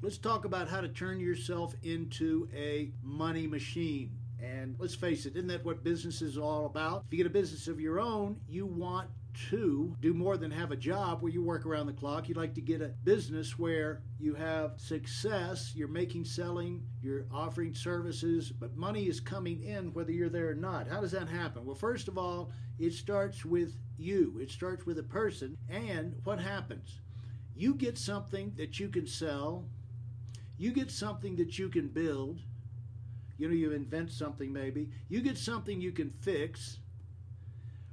Let's talk about how to turn yourself into a money machine. And let's face it, isn't that what business is all about? If you get a business of your own, you want to do more than have a job where you work around the clock. You'd like to get a business where you have success, you're making, selling, you're offering services, but money is coming in whether you're there or not. How does that happen? Well, first of all, it starts with you. It starts with a person. And what happens? You get something that you can sell. You get something that you can build. You invent something maybe. You get something you can fix.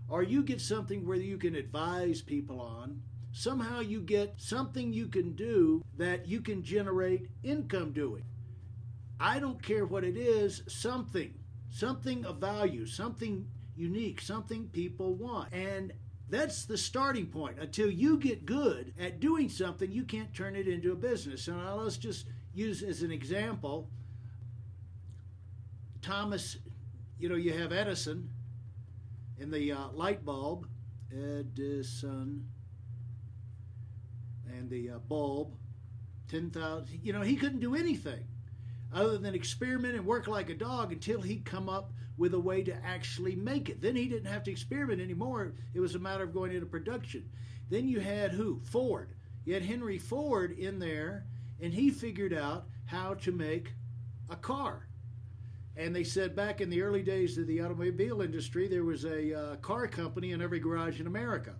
Or you get something where you can advise people on. Somehow you get something you can do that you can generate income doing. I don't care what it is, something of value, something unique, something people want. And that's the starting point. Until you get good at doing something, you can't turn it into a business. So now let's just use as an example, Thomas, you have Edison and the light bulb, Edison, and the bulb, 10,000, he couldn't do anything other than experiment and work like a dog until he'd come up with a way to actually make it. Then he didn't have to experiment anymore. It was a matter of going into production. Then you had who? Ford. You had Henry Ford in there, and he figured out how to make a car. And they said back in the early days of the automobile industry, there was a car company in every garage in America.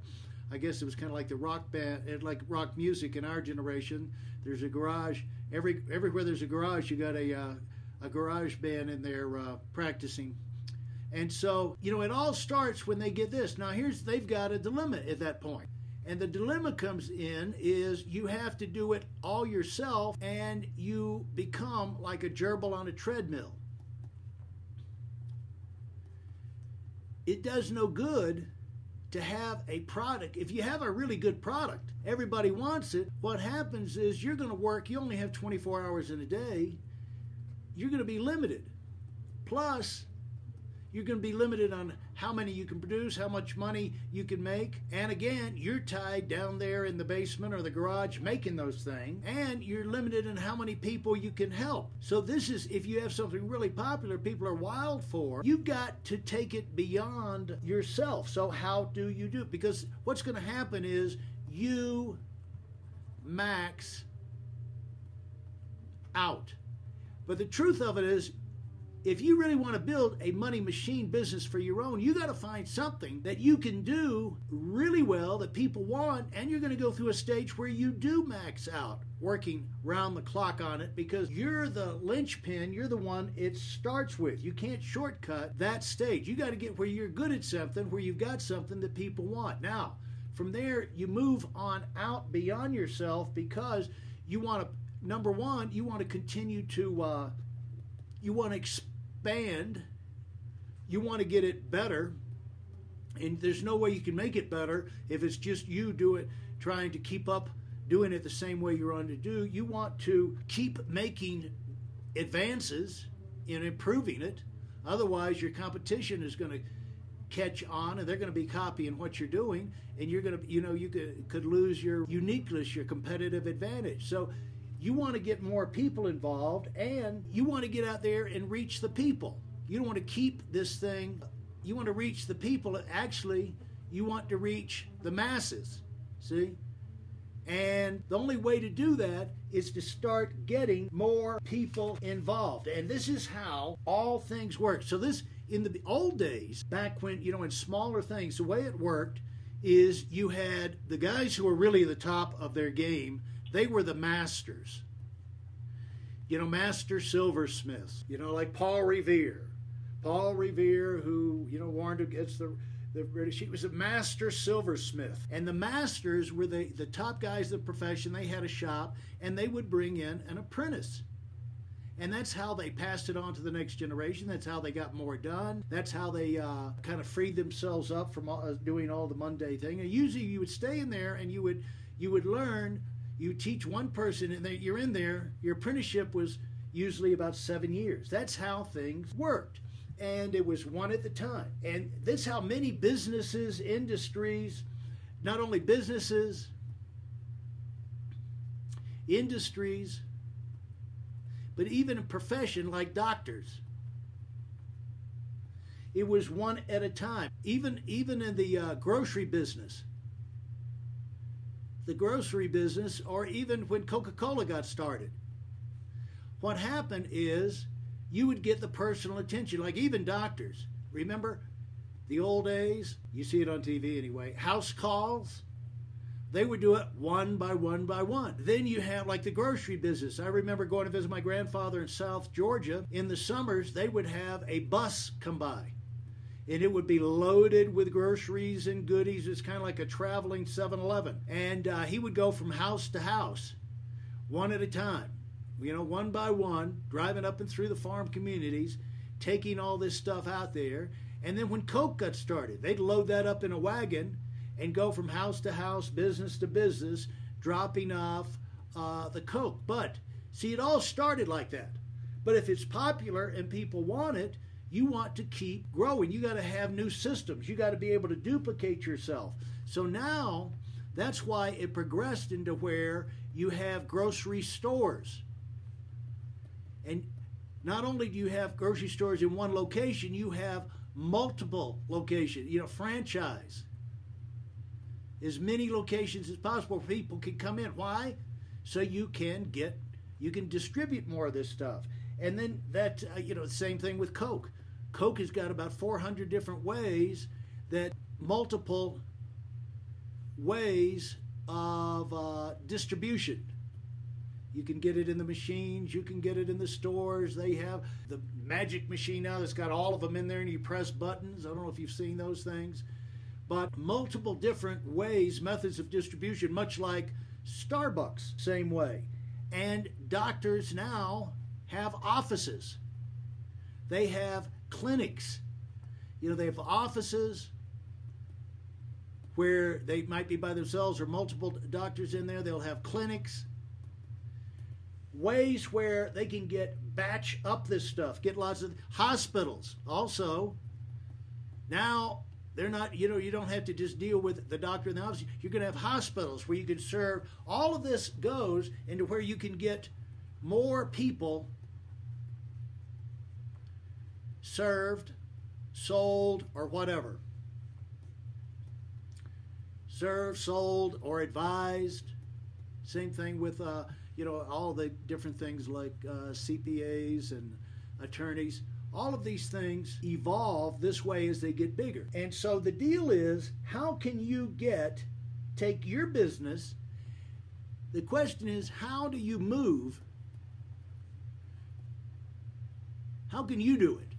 I guess it was kind of like the rock band, like rock music in our generation. There's a garage. Everywhere there's a garage, you got a garage band in there practicing. And so, it all starts when they get this. Now, they've got a dilemma at that point. And the dilemma comes in is you have to do it all yourself, and you become like a gerbil on a treadmill. It does no good to have a product. If you have a really good product, everybody wants it. What happens is you're going to work, you only have 24 hours in a day. You're going to be limited. Plus, you're going to be limited on how many you can produce, how much money you can make. And again, you're tied down there in the basement or the garage making those things. And you're limited in how many people you can help. So this is, if you have something really popular, people are wild for, you've got to take it beyond yourself. So how do you do it? Because what's going to happen is you max out. But the truth of it is, if you really want to build a money machine business for your own, you got to find something that you can do really well that people want, and you're going to go through a stage where you do max out, working round the clock on it, because you're the linchpin, you're the one it starts with. You can't shortcut that stage. You got to get where you're good at something, where you've got something that people want. Now, from there, you move on out beyond yourself, because you want to, number one, you want to continue to, you want to expand, you want to get it better, and there's no way you can make it better if it's just you trying to keep up doing it the same way you're on to do. You want to keep making advances in improving it. Otherwise, your competition is going to catch on, and they're going to be copying what you're doing, and you're going to, you could lose your uniqueness, your competitive advantage. So you want to get more people involved, and you want to get out there and reach the people. You don't want to keep this thing. You want to reach the people. Actually, you want to reach the masses. See? And the only way to do that is to start getting more people involved. And this is how all things work. So this, in the old days, back when, in smaller things, the way it worked is you had the guys who were really the top of their game. They were the masters. Master silversmiths. Like Paul Revere. Paul Revere, who, warned against the British. He was a master silversmith. And the masters were the top guys of the profession. They had a shop, and they would bring in an apprentice. And that's how they passed it on to the next generation. That's how they got more done. That's how they kind of freed themselves up from doing all the mundane thing. And usually you would stay in there, and you would learn. You teach one person, and you're in there. Your apprenticeship was usually about 7 years. That's how things worked. And it was one at a time. And that's how many businesses, industries, not only businesses, industries, but even a profession like doctors, it was one at a time. Even in the grocery business, or even when Coca-Cola got started, what happened is you would get the personal attention, like even doctors. Remember the old days? You see it on TV anyway. House calls. They would do it one by one by one. Then you have like the grocery business. I remember going to visit my grandfather in South Georgia. In the summers, they would have a bus come by, and it would be loaded with groceries and goodies. It's kind of like a traveling 7-Eleven. And he would go from house to house, one at a time, one by one, driving up and through the farm communities, taking all this stuff out there. And then when Coke got started, they'd load that up in a wagon and go from house to house, business to business, dropping off the Coke. But see, it all started like that. But if it's popular and people want it, you want to keep growing. You got to have new systems. You got to be able to duplicate yourself. So now that's why it progressed into where you have grocery stores. And not only do you have grocery stores in one location, you have multiple locations, franchise. As many locations as possible where people can come in. Why? So you can distribute more of this stuff. And then that, the same thing with Coke. Coke has got about 400 different ways, multiple ways of distribution. You can get it in the machines. You can get it in the stores. They have the magic machine now that's got all of them in there, and you press buttons. I don't know if you've seen those things. But multiple different ways, methods of distribution, much like Starbucks, same way. And doctors now have offices. They have clinics. They have offices where they might be by themselves or multiple doctors in there. They'll have clinics. Ways where they can batch up this stuff, get lots of hospitals. Also, now they're not, you don't have to just deal with the doctor in the office. You're going to have hospitals where you can serve. All of this goes into where you can get more people served, sold, or whatever. Served, sold, or advised. Same thing with, all the different things like CPAs and attorneys. All of these things evolve this way as they get bigger. And so the deal is, how can you take your business? The question is, how do you move? How can you do it?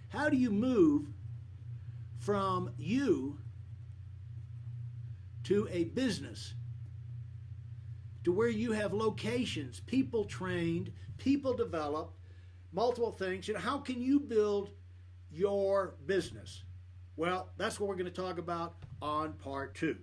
How do you move from you to a business to where you have locations, people trained, people developed, multiple things? How can you build your business? Well, that's what we're going to talk about on part 2.